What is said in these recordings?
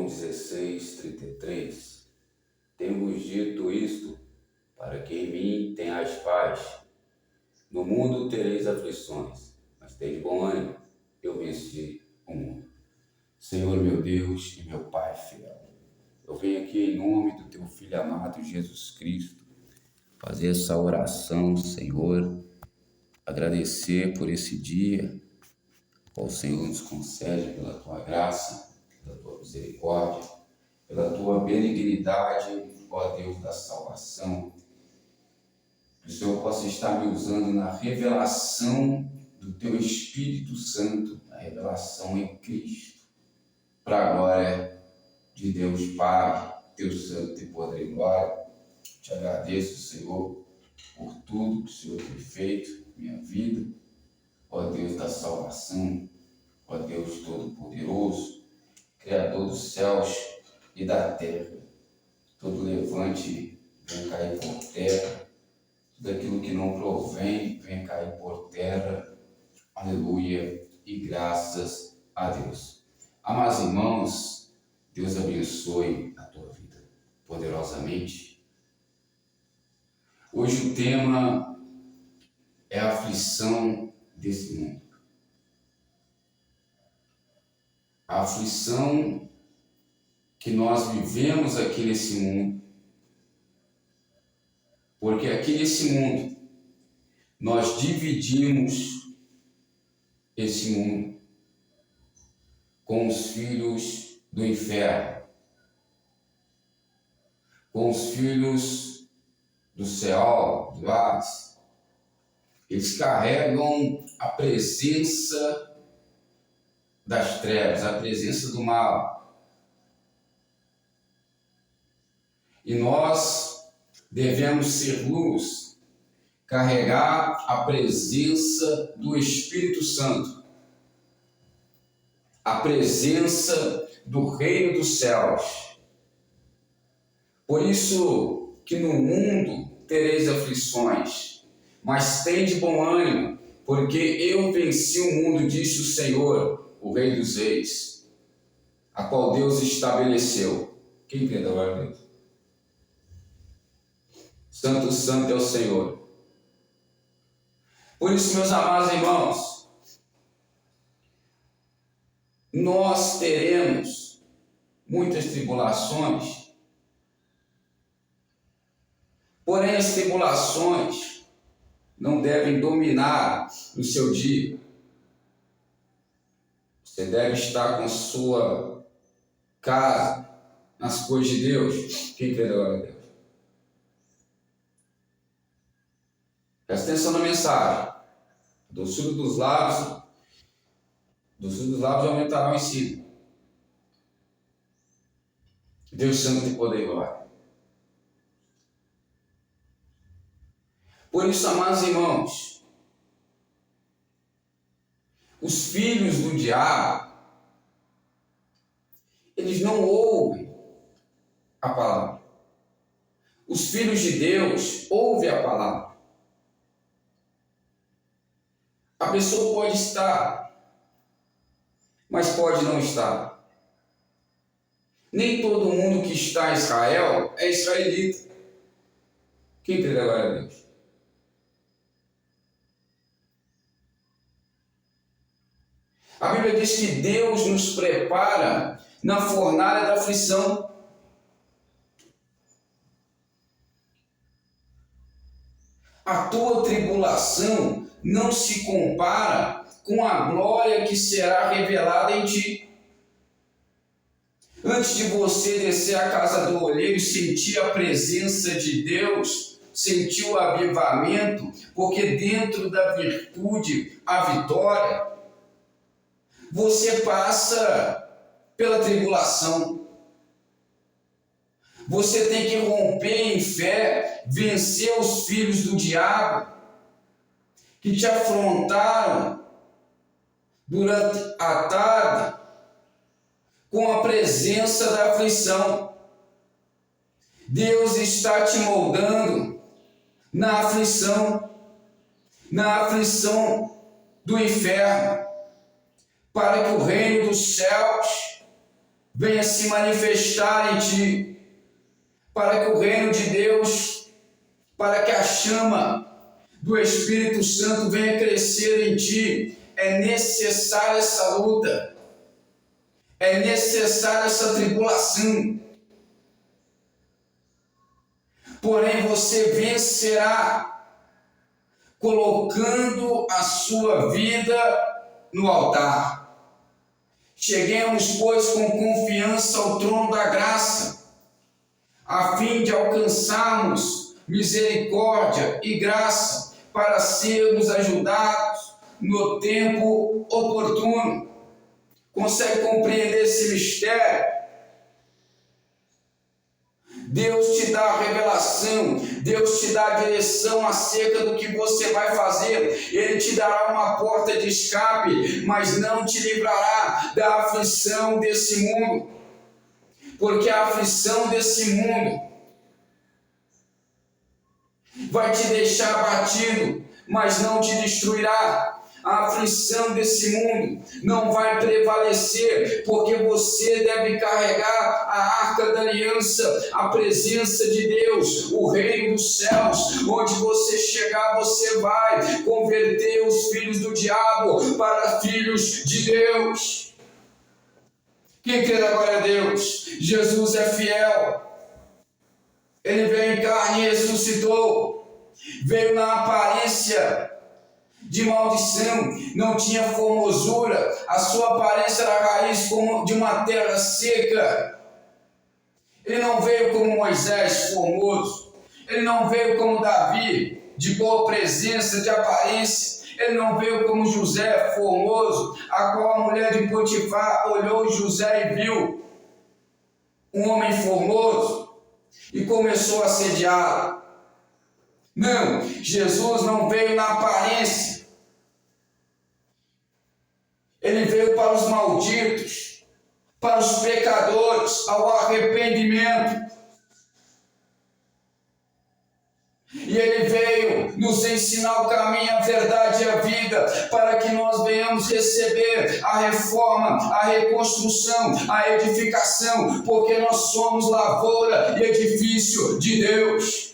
João 16:33. Tenho-vos dito isto, para que em mim tenhais paz. No mundo tereis aflições, mas tende bom ânimo, eu venci o mundo. Senhor, meu Deus e meu Pai fiel, eu venho aqui em nome do Teu Filho amado Jesus Cristo, fazer essa oração, Senhor, agradecer por esse dia, qual o Senhor nos concede pela Tua graça, pela Tua misericórdia, pela Tua benignidade, ó Deus da salvação. Que o Senhor possa estar me usando na revelação do Teu Espírito Santo, na revelação em Cristo, para a glória de Deus Pai, Teu Santo e poder e glória. Te agradeço, Senhor, por tudo que o Senhor tem feito na minha vida, ó Deus da salvação, ó Deus Todo-Poderoso, Criador dos céus e da terra. Todo levante vem cair por terra, tudo aquilo que não provém vem cair por terra. Aleluia e graças a Deus. Amados irmãos, Deus abençoe a tua vida poderosamente. Hoje o tema é a aflição desse mundo. A aflição que nós vivemos aqui nesse mundo. Porque aqui nesse mundo nós dividimos esse mundo com os filhos do inferno, com os filhos do Seol, do Hades. Eles carregam a presença das trevas, a presença do mal. E nós devemos ser luz, carregar a presença do Espírito Santo, a presença do Reino dos Céus. Por isso que no mundo tereis aflições, mas tende bom ânimo, porque eu venci o mundo, disse o Senhor, o Rei dos Reis, a qual Deus estabeleceu. Quem crê da glória a Deus? Santo, santo é o Senhor. Por isso, meus amados irmãos, nós teremos muitas tribulações, porém as tribulações não devem dominar o seu dia. Você deve estar com a sua casa nas coisas de Deus. Quem crê da glória a Deus? Presta atenção na mensagem. A doçura dos lábios aumentará o ensino. Deus Santo tem poder e glória. Por isso, amados irmãos, os filhos do diabo, eles não ouvem a palavra. Os filhos de Deus ouvem a palavra. A pessoa pode estar, mas pode não estar. Nem todo mundo que está em Israel é israelita. Quem crê da glória a Deus? A Bíblia diz que Deus nos prepara na fornalha da aflição. A tua tribulação não se compara com a glória que será revelada em ti. Antes de você descer à casa do olheiro e sentir a presença de Deus, sentir o avivamento, porque dentro da virtude há vitória, você passa pela tribulação. Você tem que romper em fé, vencer os filhos do diabo, que te afrontaram durante a tarde com a presença da aflição. Deus está te moldando na aflição do inferno, para que o reino dos céus venha se manifestar em ti, para que o reino de Deus, para que a chama do Espírito Santo venha crescer em ti. É necessária essa luta, é necessária essa tribulação. Porém, você vencerá colocando a sua vida no altar. Cheguemos, pois, com confiança ao trono da graça, a fim de alcançarmos misericórdia e graça para sermos ajudados no tempo oportuno. Consegue compreender esse mistério? Deus te dá a revelação, Deus te dá a direção acerca do que você vai fazer. Ele te dará uma porta de escape, mas não te livrará da aflição desse mundo. Porque a aflição desse mundo vai te deixar abatido, mas não te destruirá. A aflição desse mundo não vai prevalecer, porque você deve carregar a arca da aliança, a presença de Deus, o reino dos céus. Onde você chegar, você vai converter os filhos do diabo para filhos de Deus. Quem crê na glória a Deus? Jesus é fiel. Ele veio em carne e ressuscitou. Veio na aparência de maldição, não tinha formosura, a sua aparência era a raiz como de uma terra seca. Ele não veio como Moisés, formoso. Ele não veio como Davi, de boa presença, de aparência. Ele não veio como José, formoso, a qual a mulher de Potifar olhou José e viu um homem formoso e começou a assediá-lo. Não, Jesus não veio na aparência. Ele veio para os malditos, para os pecadores, ao arrependimento. E ele veio nos ensinar o caminho, a verdade e a vida, para que nós venhamos receber a reforma, a reconstrução, a edificação, porque nós somos lavoura e edifício de Deus.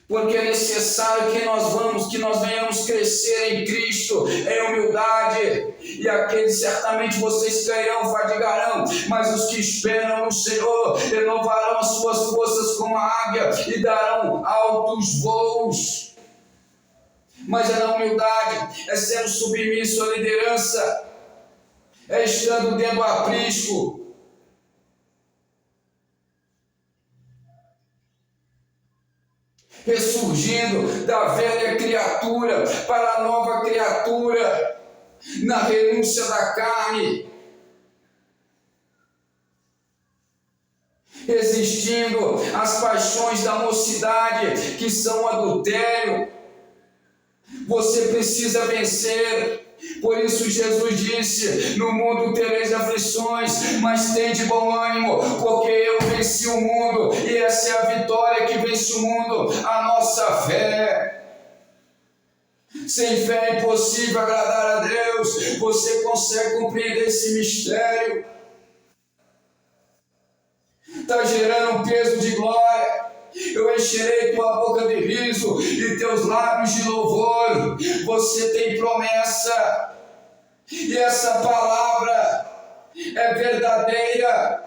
Porque é necessário que nós venhamos crescer em Cristo, em humildade. E aqueles certamente vocês cairão, fadigarão, mas os que esperam no Senhor renovarão as suas forças como a águia e darão altos voos. Mas é na humildade, é sendo submisso à liderança, é estando dentro do aprisco, ressurgindo da velha criatura para a nova criatura, na renúncia da carne, resistindo às paixões da mocidade, que são adultério. Você precisa vencer. Por isso Jesus disse: no mundo tereis aflições, mas tende bom ânimo, porque eu venci o mundo, e essa é a vitória que vence o mundo, a nossa fé. Sem fé é impossível agradar a Deus. Você consegue compreender esse mistério? Está gerando um peso de glória. Eu encherei tua boca de riso e teus lábios de louvor. Você tem promessa, e essa palavra é verdadeira.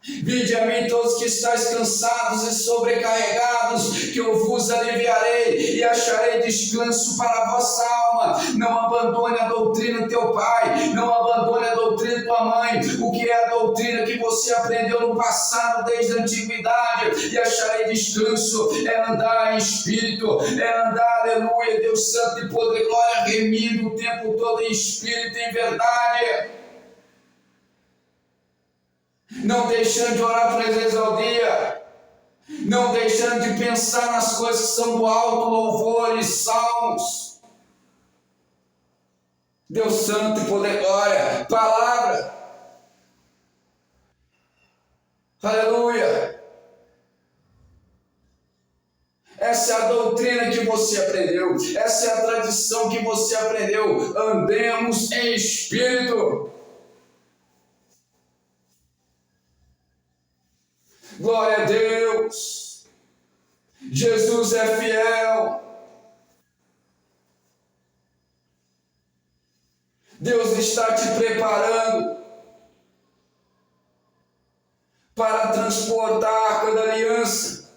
Vinde a mim todos que estáis cansados e sobrecarregados, que eu vos aliviarei e acharei descanso para a vossa alma. Não abandone a doutrina do teu pai, não abandone a doutrina da tua mãe. O que é a doutrina que você aprendeu no passado, desde a antiguidade, e acharei descanso. É andar em espírito, é andar, aleluia, Deus santo e poder e glória, remindo o tempo todo em espírito e em verdade. Não deixando de orar 3 vezes ao dia, não deixando de pensar nas coisas que são do alto, louvores, salmos. Deus santo e poder, glória, palavra, aleluia. Essa é a doutrina que você aprendeu, essa é a tradição que você aprendeu. Andemos em espírito. Glória a Deus. Jesus é fiel. Deus está te preparando para transportar a arca da aliança.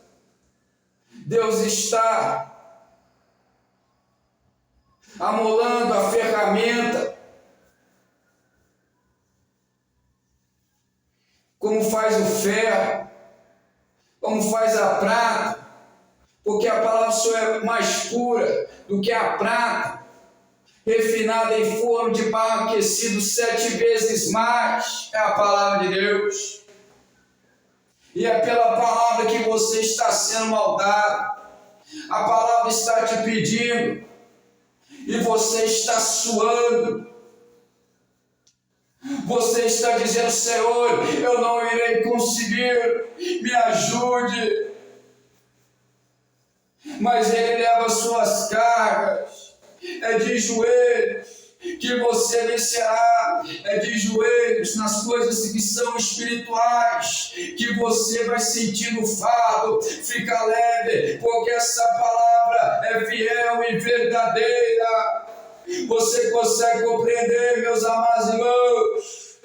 Deus está amolando a ferramenta, como faz o ferro, como faz a prata, porque a palavra só é mais pura do que a prata, refinada em forno de barro aquecido 7 vezes mais. É a palavra de Deus. E é pela palavra que você está sendo moldado. A palavra está te pedindo e você está suando. Você está dizendo: Senhor, eu não irei conseguir, me ajude. Mas Ele leva suas cargas. É de joelhos que você vencerá. É de joelhos nas coisas que são espirituais que você vai sentir no fardo. Fica leve, porque essa palavra é fiel e verdadeira. Você consegue compreender, meus amados irmãos?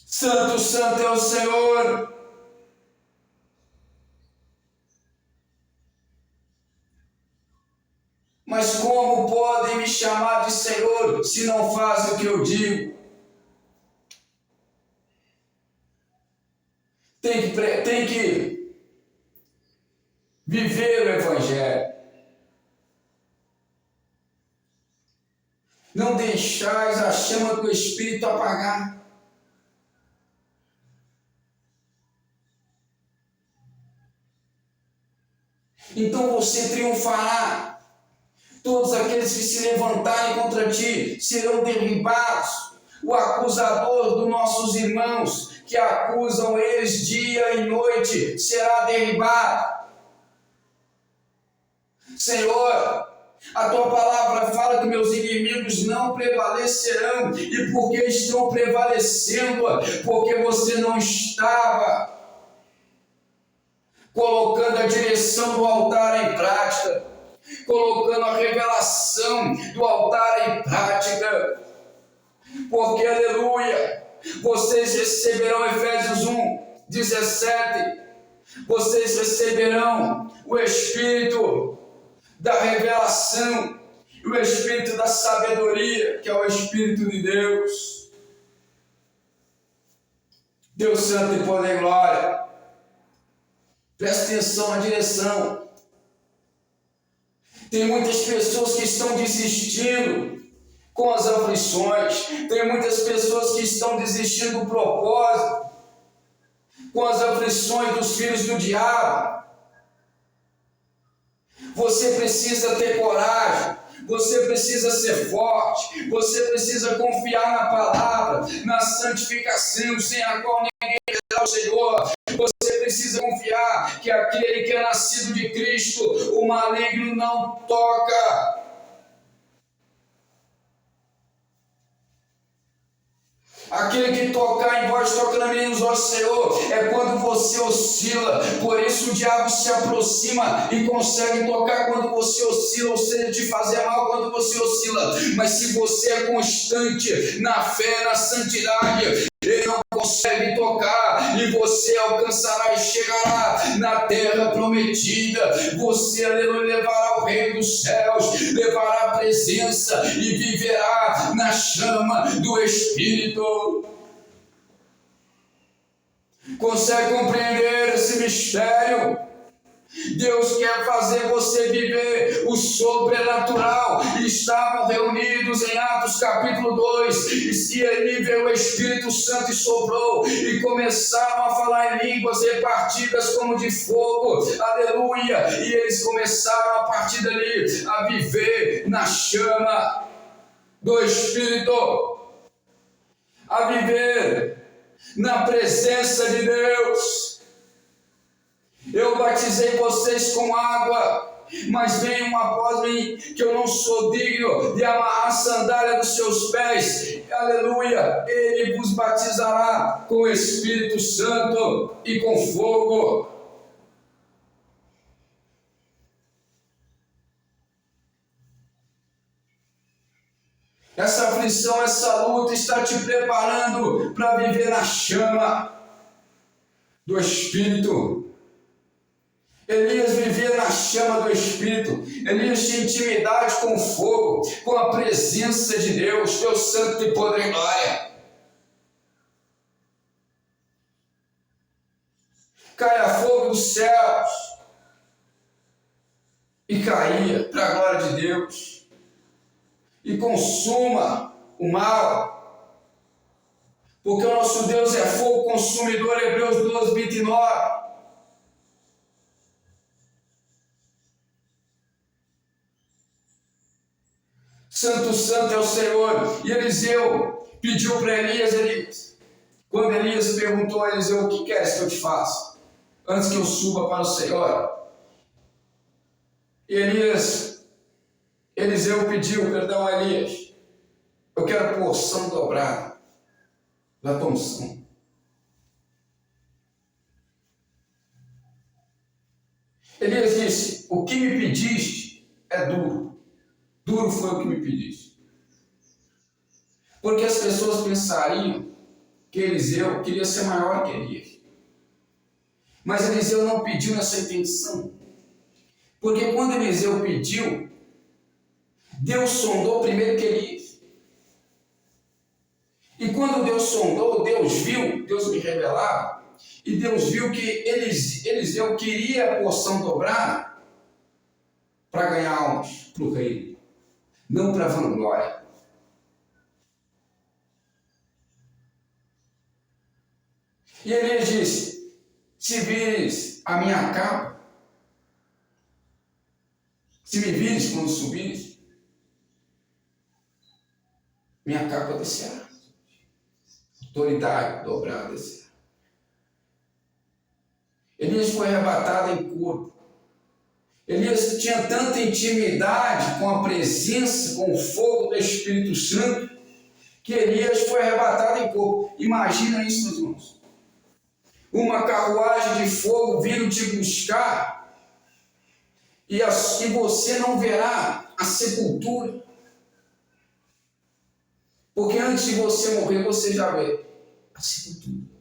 Santo, santo é o Senhor. Mas como podem me chamar de Senhor se não fazem o que eu digo? Tem que viver o Evangelho. Não deixais a chama do Espírito apagar. Então você triunfará. Todos aqueles que se levantarem contra ti serão derribados. O acusador dos nossos irmãos, que acusam eles dia e noite, será derribado. Senhor, a tua palavra fala que meus inimigos não prevalecerão. E por que estão prevalecendo? Porque você não estava colocando a direção do altar em prática, colocando a revelação do altar em prática. Porque, aleluia, vocês receberão, Efésios 1:17, vocês receberão o Espírito da revelação, o Espírito da sabedoria, que é o Espírito de Deus. Deus Santo e poder e glória. Presta atenção na direção. Tem muitas pessoas que estão desistindo com as aflições. Tem muitas pessoas que estão desistindo do propósito com as aflições dos filhos do diabo. Você precisa ter coragem. Você precisa ser forte. Você precisa confiar na palavra, na santificação, sem a qual ninguém verá o Senhor. Você precisa confiar que aquele que é nascido de Cristo, o maligno não toca. Aquele que tocar em vós, toca na minha, nos olhos, Senhor, é quando você oscila. Por isso o diabo se aproxima e consegue tocar quando você oscila, ou seja, te fazer mal quando você oscila. Mas se você é constante na fé, na santidade, ele não consegue tocar, e você alcançará e chegará na terra prometida. Você, aleluia, levará o reino dos céus, levará a presença e viverá na chama do Espírito. Consegue compreender esse mistério? Deus quer fazer você viver o sobrenatural. Estavam reunidos em Atos capítulo 2, e ali veio o Espírito Santo e soprou, e começaram a falar em línguas repartidas como de fogo, aleluia, e eles começaram a partir dali a viver na chama do Espírito, a viver na presença de Deus. Eu batizei vocês com água, Mas vem um após mim, que eu não sou digno de amarrar a sandália dos seus pés. Aleluia! Ele vos batizará com o Espírito Santo e com fogo. Essa aflição, essa luta está te preparando para viver na chama do Espírito. Elias vivia na chama do Espírito. Elias tinha intimidade com o fogo, com a presença de Deus, Deus Santo de poder e glória. Caia fogo dos céus e caía para a glória de Deus e consuma o mal, porque o nosso Deus é fogo consumidor. Hebreus 12, 29. Santo, santo é o Senhor. E Eliseu pediu para Elias, quando Elias perguntou a Eliseu: o que queres que eu te faça, antes que eu suba para o Senhor? E Eliseu pediu perdão a Elias: eu quero porção dobrada da tua unção. Elias disse: o que me pediste é duro. Duro foi o que me pediste. Porque as pessoas pensariam que Eliseu queria ser maior que Elias. Mas Eliseu não pediu nessa intenção. Porque quando Eliseu pediu, Deus sondou primeiro que Elias. E quando Deus sondou, Deus viu, Deus me revelava, e Deus viu que Eliseu queria a porção dobrada para ganhar almas para o reino, não para vanglória. E Elias disse: se vires a minha capa, se me vires quando subires, minha capa descerá, autoridade dobrada descerá. Elias foi arrebatado em corpo. Elias tinha tanta intimidade com a presença, com o fogo do Espírito Santo, que Elias foi arrebatado em corpo. Imagina isso, meus irmãos. Uma carruagem de fogo vindo te buscar, e você não verá a sepultura. Porque antes de você morrer, você já vê a sepultura.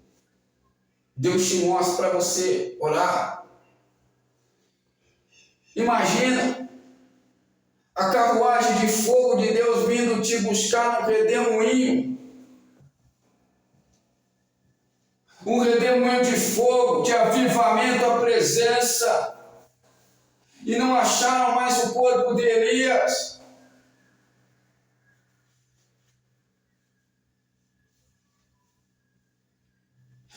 Deus te mostra para você orar. Imagina a carruagem de fogo de Deus vindo te buscar no redemoinho. Um redemoinho de fogo, de avivamento à presença. E não acharam mais o corpo de Elias.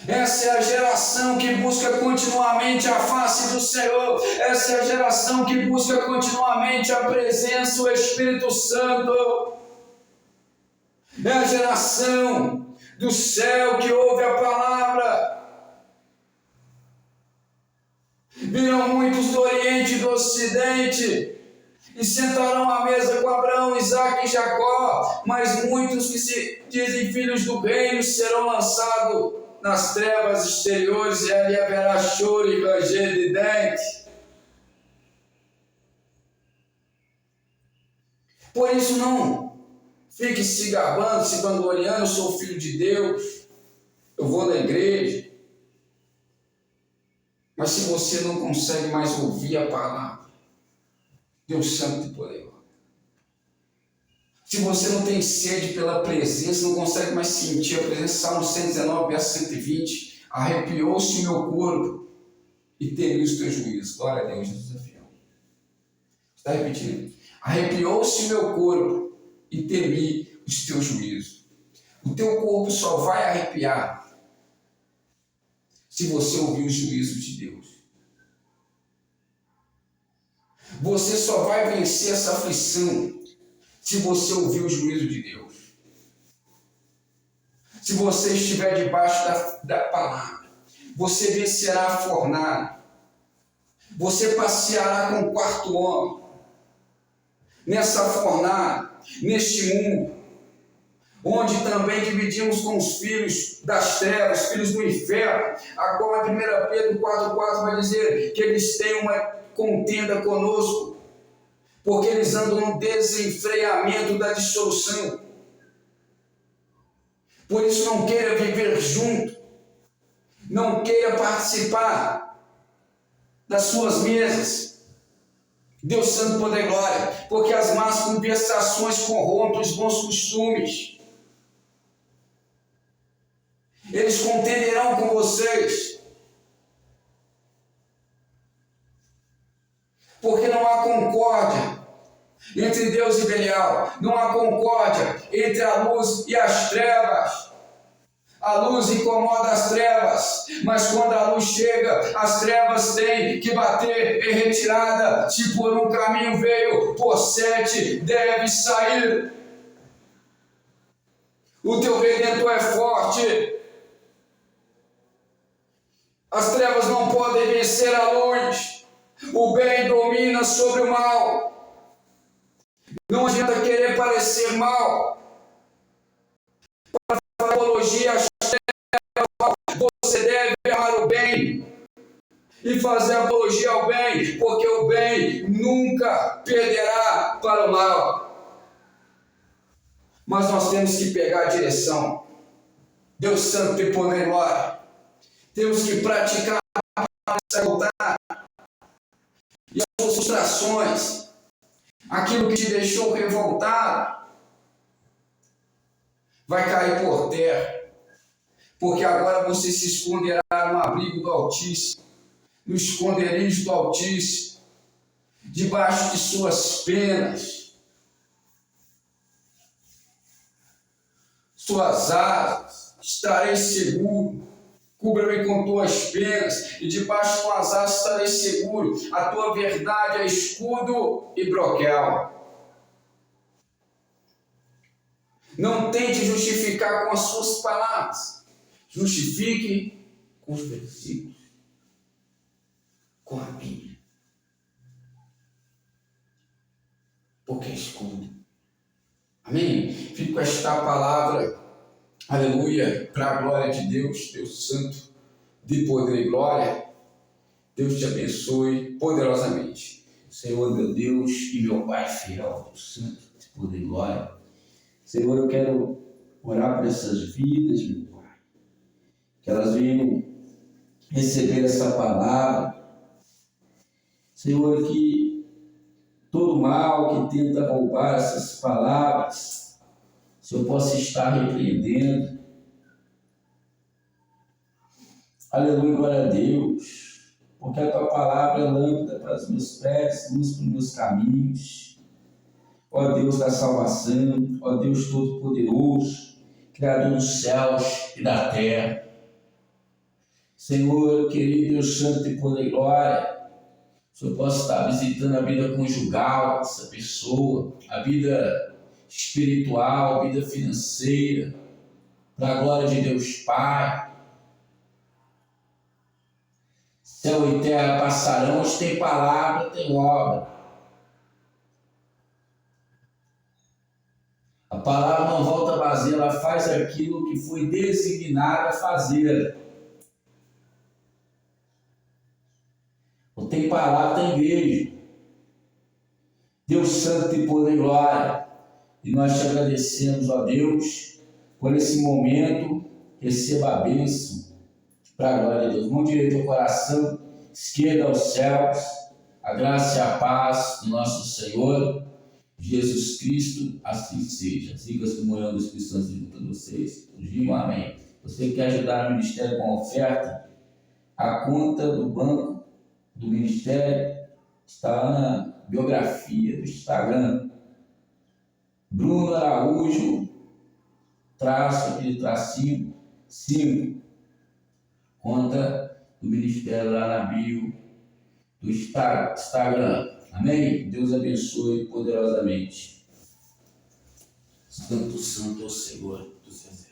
Essa é a geração que busca continuamente a face do Senhor. Essa é a geração que busca continuamente a presença, o Espírito Santo. É a geração do céu que ouve a palavra. Virão muitos do Oriente e do Ocidente e sentarão à mesa com Abraão, Isaque e Jacó. Mas muitos que se dizem filhos do reino serão lançados nas trevas exteriores, e ali haverá choro e ranger de dentes. Por isso não fique se gabando, se vangloriando: eu sou filho de Deus, eu vou na igreja. Mas se você não consegue mais ouvir a palavra, Deus Santo de poder, se você não tem sede pela presença, não consegue mais sentir a presença, Salmo 119, verso 120, arrepiou-se o meu corpo e temi os teus juízos. Glória a Deus, Jesus é fiel. Está repetindo. Arrepiou-se o meu corpo e temi os teus juízos. O teu corpo só vai arrepiar se você ouvir os juízos de Deus. Você só vai vencer essa aflição se você ouvir o juízo de Deus. Se você estiver debaixo da palavra, você vencerá a fornalha. Você passeará com o quarto homem nessa fornalha, neste mundo, onde também dividimos com os filhos das trevas, filhos do inferno, a qual em 1 Pedro 4,4 vai dizer que eles têm uma contenda conosco, porque eles andam no desenfreamento da dissolução. Por isso não queira viver junto, não queira participar das suas mesas. Deus Santo, poder e glória, porque as más conversações corrompem os bons costumes. Eles contenderão com vocês, porque não há concórdia entre Deus e Belial, não há concórdia entre a luz e as trevas. A luz incomoda as trevas, mas quando a luz chega, as trevas têm que bater em retirada. Se por um caminho veio, por 7 deve sair. O teu Redentor é forte. As trevas não podem vencer a luz. O bem domina sobre o mal. Não adianta querer parecer mal. Para apologia às trevas, você deve amar o bem e fazer apologia ao bem, porque o bem nunca perderá para o mal. Mas nós temos que pegar a direção. Deus Santo tem poder e glória. Temos que praticar para voltar. E as suas frustrações, aquilo que te deixou revoltado, vai cair por terra. Porque agora você se esconderá no abrigo do Altíssimo, no esconderijo do Altíssimo, debaixo de suas penas, suas asas, estarei seguro. Cubra-me com tuas penas, e debaixo de tuas asas estarei seguro. A tua verdade é escudo e broquel. Não tente justificar com as suas palavras. Justifique com os versículos, com a Bíblia. Porque é escudo. Amém? Fico com esta palavra. Aleluia, para a glória de Deus, Deus Santo, de poder e glória. Deus te abençoe poderosamente. Senhor, meu Deus e meu Pai fiel, Deus Santo, de poder e glória. Senhor, eu quero orar por essas vidas, meu Pai, que elas venham receber essa palavra. Senhor, que todo mal que tenta roubar essas palavras, se eu possa estar repreendendo. Aleluia, glória a Deus, porque a tua palavra é lâmpada para os meus pés, luz para os meus caminhos. Ó Deus da salvação, ó Deus Todo-Poderoso, Criador dos céus e da terra. Senhor, querido Deus Santo e poder e glória, se eu possa estar visitando a vida conjugal dessa pessoa, a vida espiritual, vida financeira, para a glória de Deus Pai. Céu e terra passarão, mas tem palavra, tem obra. A palavra não volta vazia, ela faz aquilo que foi designada a fazer. Não tem palavra, tem igreja. Deus Santo e poder e glória. E nós te agradecemos, ó Deus, por esse momento. Receba a bênção para a glória de Deus. Mão direita ao coração, esquerda aos céus. A graça e a paz do nosso Senhor Jesus Cristo, assim seja. Siga as comunhão dos cristãos de todos vocês. Digam amém. Você quer ajudar o ministério com oferta? A conta do banco do ministério está lá na biografia do Instagram. Bruno Araújo, aquele tracinho, 5. Conta do ministério lá na bio do Instagram. Amém? Deus abençoe poderosamente. Santo, Santo é o Senhor dos Exércitos.